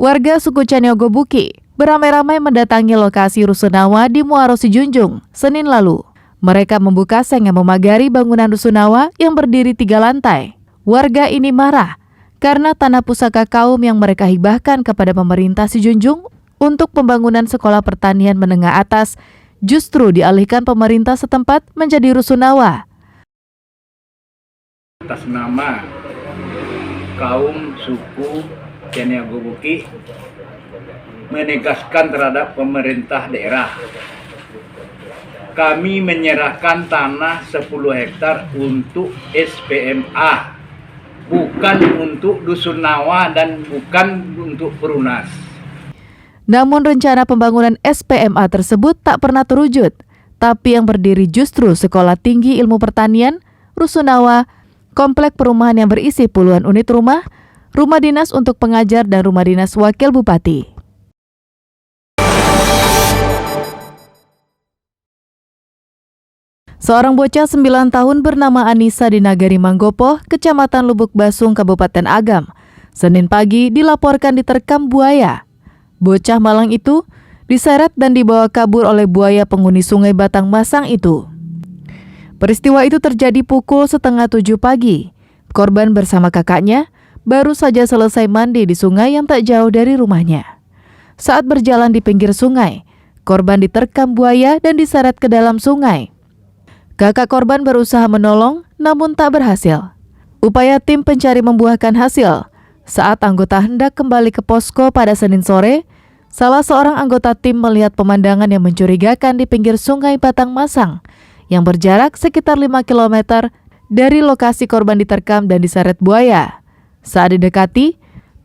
Warga suku Caniogobuki beramai-ramai mendatangi lokasi rusunawa di Muaro Sijunjung, Senin lalu. Mereka membuka seng yang memagari bangunan rusunawa yang berdiri 3 lantai. Warga ini marah karena tanah pusaka kaum yang mereka hibahkan kepada pemerintah Sijunjung untuk pembangunan sekolah pertanian menengah atas justru dialihkan pemerintah setempat menjadi rusunawa. Atas nama kaum suku Caniogobuki menegaskan terhadap pemerintah daerah. Kami menyerahkan tanah 10 hektar untuk SPMA, bukan untuk Dusunawa dan bukan untuk Perunas. Namun rencana pembangunan SPMA tersebut tak pernah terwujud, tapi yang berdiri justru Sekolah Tinggi Ilmu Pertanian, Rusunawa, komplek perumahan yang berisi puluhan unit rumah dinas untuk pengajar dan rumah dinas wakil bupati. Seorang bocah 9 tahun bernama Anissa di Nagari Manggopo, Kecamatan Lubuk Basung, Kabupaten Agam, Senin pagi dilaporkan diterkam buaya. Bocah malang itu diseret dan dibawa kabur oleh buaya penghuni Sungai Batang Masang itu. Peristiwa itu terjadi pukul 6:30 pagi. Korban bersama kakaknya baru saja selesai mandi di sungai yang tak jauh dari rumahnya. Saat berjalan di pinggir sungai, korban diterkam buaya dan diseret ke dalam sungai. Kakak korban berusaha menolong, namun tak berhasil. Upaya tim pencari membuahkan hasil. Saat anggota hendak kembali ke posko pada Senin sore, salah seorang anggota tim melihat pemandangan yang mencurigakan di pinggir Sungai Batang Masang, yang berjarak sekitar 5 km dari lokasi korban diterkam dan diseret buaya. Saat didekati,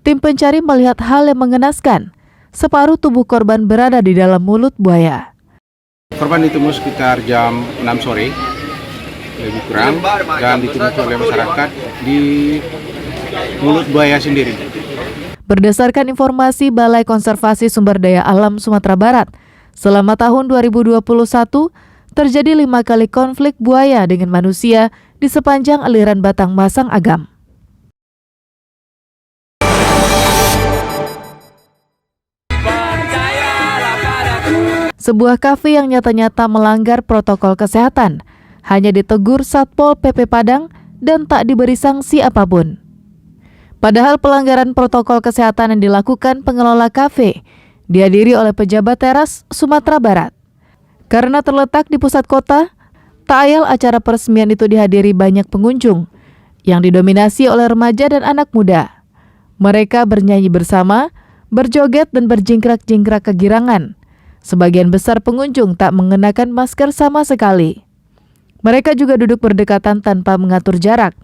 tim pencari melihat hal yang mengenaskan. Separuh tubuh korban berada di dalam mulut buaya. Korban ditemui sekitar jam 6 sore, lebih kurang, dan ditemukan oleh masyarakat di mulut buaya sendiri. Berdasarkan informasi Balai Konservasi Sumber Daya Alam Sumatera Barat, selama tahun 2021, terjadi 5 kali konflik buaya dengan manusia di sepanjang aliran Batang Masang Agam. Sebuah kafe yang nyata-nyata melanggar protokol kesehatan hanya ditegur Satpol PP Padang dan tak diberi sanksi apapun. Padahal pelanggaran protokol kesehatan yang dilakukan pengelola kafe dihadiri oleh pejabat teras Sumatera Barat. Karena terletak di pusat kota, tak ayal acara peresmian itu dihadiri banyak pengunjung yang didominasi oleh remaja dan anak muda. Mereka bernyanyi bersama, berjoget dan berjingkrak-jingkrak kegirangan. Sebagian besar pengunjung tak mengenakan masker sama sekali. Mereka juga duduk berdekatan tanpa mengatur jarak.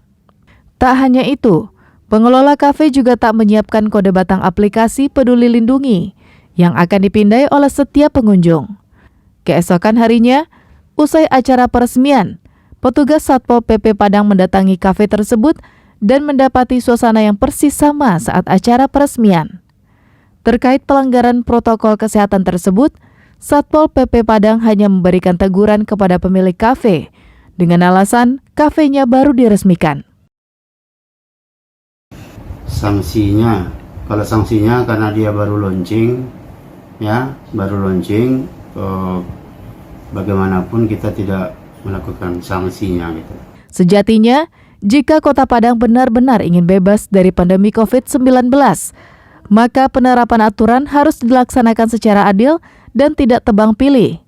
Tak hanya itu, pengelola kafe juga tak menyiapkan kode batang aplikasi Peduli Lindungi yang akan dipindai oleh setiap pengunjung. Keesokan harinya, usai acara peresmian, petugas Satpol PP Padang mendatangi kafe tersebut dan mendapati suasana yang persis sama saat acara peresmian. Terkait pelanggaran protokol kesehatan tersebut, Satpol PP Padang hanya memberikan teguran kepada pemilik kafe dengan alasan kafenya baru diresmikan. Kalau sanksinya karena dia baru launching, bagaimanapun kita tidak melakukan sanksinya gitu. Sejatinya, jika Kota Padang benar-benar ingin bebas dari pandemi COVID-19, maka penerapan aturan harus dilaksanakan secara adil dan tidak tebang pilih.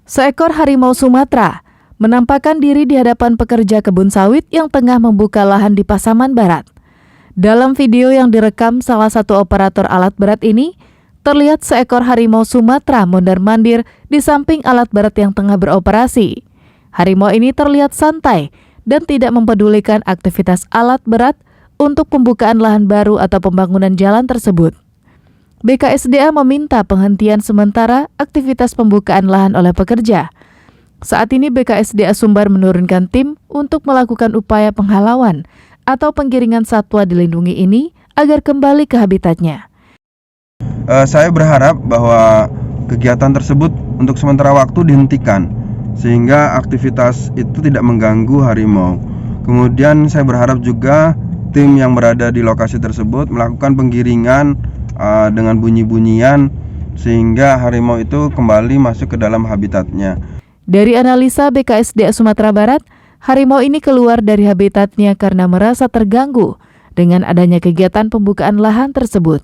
Seekor harimau Sumatera menampakkan diri di hadapan pekerja kebun sawit yang tengah membuka lahan di Pasaman Barat. Dalam video yang direkam salah satu operator alat berat ini, terlihat seekor harimau Sumatera mondar-mandir di samping alat berat yang tengah beroperasi. Harimau ini terlihat santai dan tidak mempedulikan aktivitas alat berat untuk pembukaan lahan baru atau pembangunan jalan tersebut. BKSDA meminta penghentian sementara aktivitas pembukaan lahan oleh pekerja. Saat ini BKSDA Sumbar menurunkan tim untuk melakukan upaya penghalauan atau penggiringan satwa dilindungi ini agar kembali ke habitatnya. Saya berharap bahwa kegiatan tersebut untuk sementara waktu dihentikan sehingga aktivitas itu tidak mengganggu harimau. Kemudian saya berharap juga tim yang berada di lokasi tersebut melakukan penggiringan dengan bunyi-bunyian sehingga harimau itu kembali masuk ke dalam habitatnya. Dari analisa BKSDA Sumatera Barat, harimau ini keluar dari habitatnya karena merasa terganggu dengan adanya kegiatan pembukaan lahan tersebut.